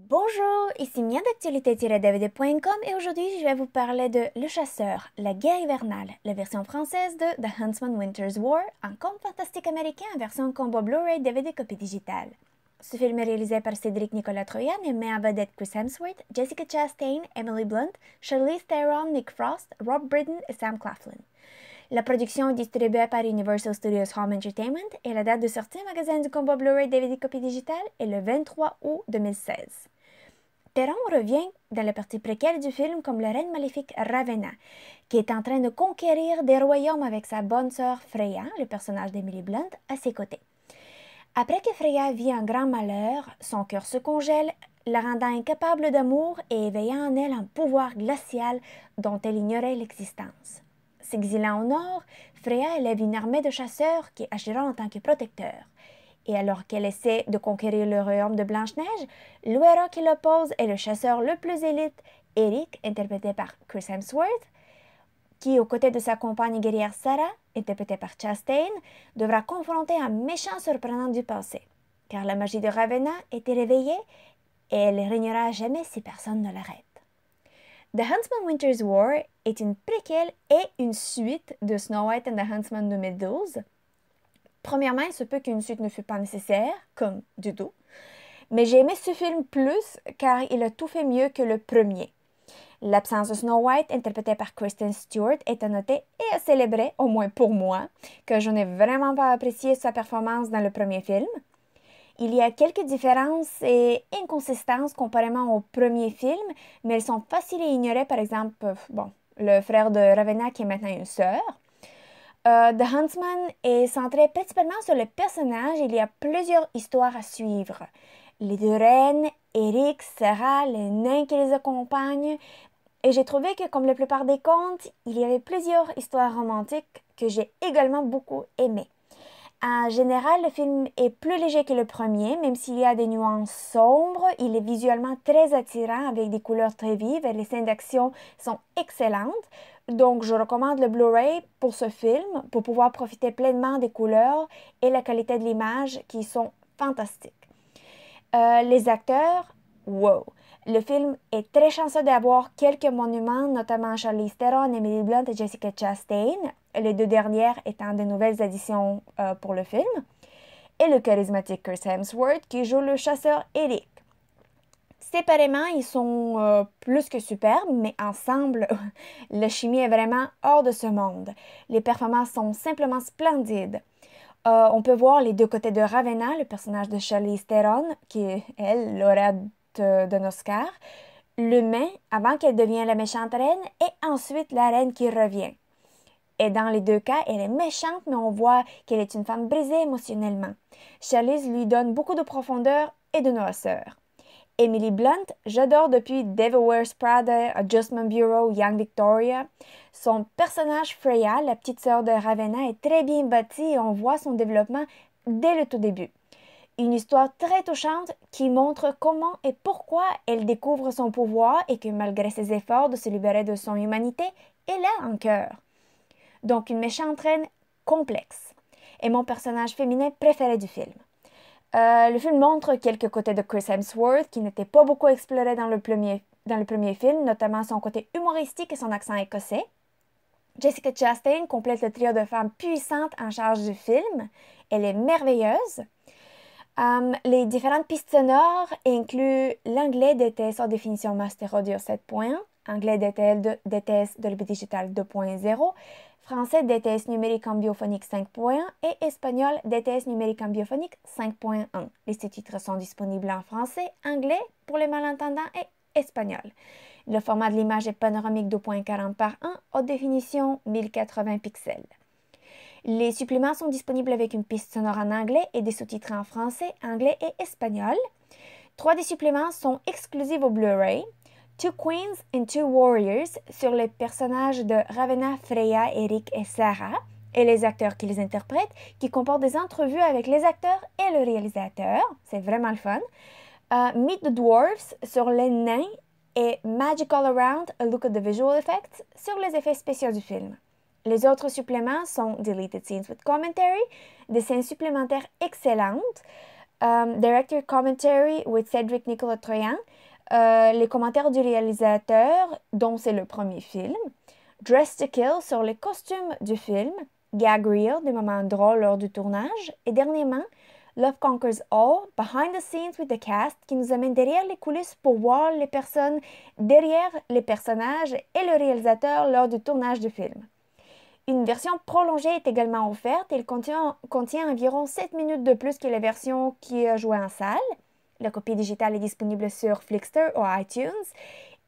Bonjour, ici Mia d'actualité-dvd.com et aujourd'hui je vais vous parler de Le Chasseur, la guerre hivernale, la version française de The Huntsman Winter's War, un conte fantastique américain en version combo Blu-ray DVD copie digitale. Ce film est réalisé par Cédric Nicolas Troyan et met en vedette Chris Hemsworth, Jessica Chastain, Emily Blunt, Charlize Theron, Nick Frost, Rob Brydon et Sam Claflin. La production est distribuée par Universal Studios Home Entertainment et la date de sortie en magasin du combo Blu-ray DVD copie digitale est le 23 août 2016. Theron revient dans la partie préquelle du film comme la reine maléfique Ravenna, qui est en train de conquérir des royaumes avec sa bonne sœur Freya, le personnage d'Emily Blunt, à ses côtés. Après que Freya vit un grand malheur, son cœur se congèle, la rendant incapable d'amour et éveillant en elle un pouvoir glacial dont elle ignorait l'existence. S'exilant au nord, Freya élève une armée de chasseurs qui agira en tant que protecteurs. Et alors qu'elle essaie de conquérir le royaume de Blanche-Neige, le héros qui l'oppose est le chasseur le plus élite, Eric, interprété par Chris Hemsworth, qui, aux côtés de sa compagne guerrière Sarah, interprétée par Chastain, devra confronter un méchant surprenant du passé. Car la magie de Ravenna était réveillée et elle régnera à jamais si personne ne l'arrête. The Huntsman Winter's War est une préquelle et une suite de Snow White and the Huntsman 2012. Premièrement, il se peut qu'une suite ne fût pas nécessaire, comme du tout, mais j'ai aimé ce film plus car il a tout fait mieux que le premier. L'absence de Snow White, interprétée par Kristen Stewart, est à noter et à célébrer, au moins pour moi, que je n'ai vraiment pas apprécié sa performance dans le premier film. Il y a quelques différences et inconsistances comparément au premier film, mais elles sont faciles à ignorer, par exemple, le frère de Ravenna qui est maintenant une sœur. The Huntsman est centré principalement sur le personnage. Il y a plusieurs histoires à suivre. Les deux reines, Eric, Sarah, les nains qui les accompagnent. Et j'ai trouvé que, comme la plupart des contes, il y avait plusieurs histoires romantiques que j'ai également beaucoup aimées. En général, le film est plus léger que le premier, même s'il y a des nuances sombres. Il est visuellement très attirant avec des couleurs très vives et les scènes d'action sont excellentes. Donc, je recommande le Blu-ray pour ce film pour pouvoir profiter pleinement des couleurs et la qualité de l'image qui sont fantastiques. Les acteurs, wow! Le film est très chanceux d'avoir quelques monuments, notamment Charlize Theron, Emily Blunt et Jessica Chastain, les deux dernières étant de nouvelles additions pour le film, et le charismatique Chris Hemsworth qui joue le chasseur Eric. Séparément, ils sont plus que superbes, mais ensemble, la chimie est vraiment hors de ce monde. Les performances sont simplement splendides. On peut voir les deux côtés de Ravenna, le personnage de Charlize Theron, qui est, elle, lauréate d'un Oscar, l'humain avant qu'elle devienne la méchante reine et ensuite la reine qui revient. Et dans les deux cas, elle est méchante, mais on voit qu'elle est une femme brisée émotionnellement. Charlize lui donne beaucoup de profondeur et de noirceur. Emily Blunt, j'adore depuis Devil Wears Prada, Adjustment Bureau, Young Victoria. Son personnage Freya, la petite sœur de Ravenna, est très bien bâti et on voit son développement dès le tout début. Une histoire très touchante qui montre comment et pourquoi elle découvre son pouvoir et que malgré ses efforts de se libérer de son humanité, elle a un cœur. Donc une méchante reine complexe. Et mon personnage féminin préféré du film. Le film montre quelques côtés de Chris Hemsworth qui n'étaient pas beaucoup explorés dans le premier film, notamment son côté humoristique et son accent écossais. Jessica Chastain complète le trio de femmes puissantes en charge du film. Elle est merveilleuse. Les différentes pistes sonores incluent l'anglais DTS en définition Master Audio 7.1, anglais DTS Dolby Digital 2.0, français DTS numérique ambiophonique 5.1 et espagnol DTS numérique ambiophonique 5.1. Les sous-titres sont disponibles en français, anglais pour les malentendants et espagnol. Le format de l'image est panoramique 2.40 par 1, haute définition 1080 pixels. Les suppléments sont disponibles avec une piste sonore en anglais et des sous-titres en français, anglais et espagnol. 3 des suppléments sont exclusifs au Blu-ray. Two Queens and Two Warriors sur les personnages de Ravenna, Freya, Eric et Sarah et les acteurs qui les interprètent, qui comportent des entrevues avec les acteurs et le réalisateur. C'est vraiment le fun. Meet the Dwarfs sur les nains et Magic All Around, A Look at the Visual Effects sur les effets spéciaux du film. Les autres suppléments sont Deleted Scenes with Commentary, des scènes supplémentaires excellentes, Director Commentary with Cédric Nicolas Troyan, les commentaires du réalisateur, dont c'est le premier film, Dress to Kill sur les costumes du film, Gag Reel, des moments drôles lors du tournage, et dernièrement, Love Conquers All, Behind the Scenes with the Cast, qui nous amène derrière les coulisses pour voir les personnes derrière les personnages et le réalisateur lors du tournage du film. Une version prolongée est également offerte et elle contient environ 7 minutes de plus que la version qui est jouée en salle. La copie digitale est disponible sur Flixster ou iTunes.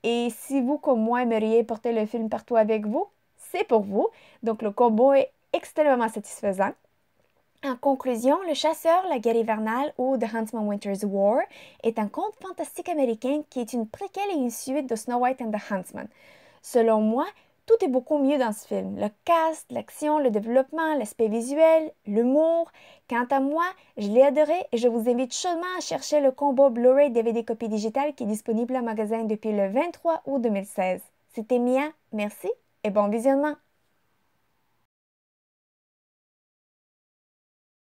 Et si vous, comme moi, aimeriez porter le film partout avec vous, c'est pour vous. Donc le combo est extrêmement satisfaisant. En conclusion, Le Chasseur, la guerre hivernale ou The Huntsman Winter's War est un conte fantastique américain qui est une préquelle et une suite de Snow White and the Huntsman. Selon moi, tout est beaucoup mieux dans ce film. Le cast, l'action, le développement, l'aspect visuel, l'humour. Quant à moi, je l'ai adoré et je vous invite chaudement à chercher le combo Blu-ray DVD copie digitale qui est disponible en magasin depuis le 23 août 2016. C'était Mia, merci et bon visionnement!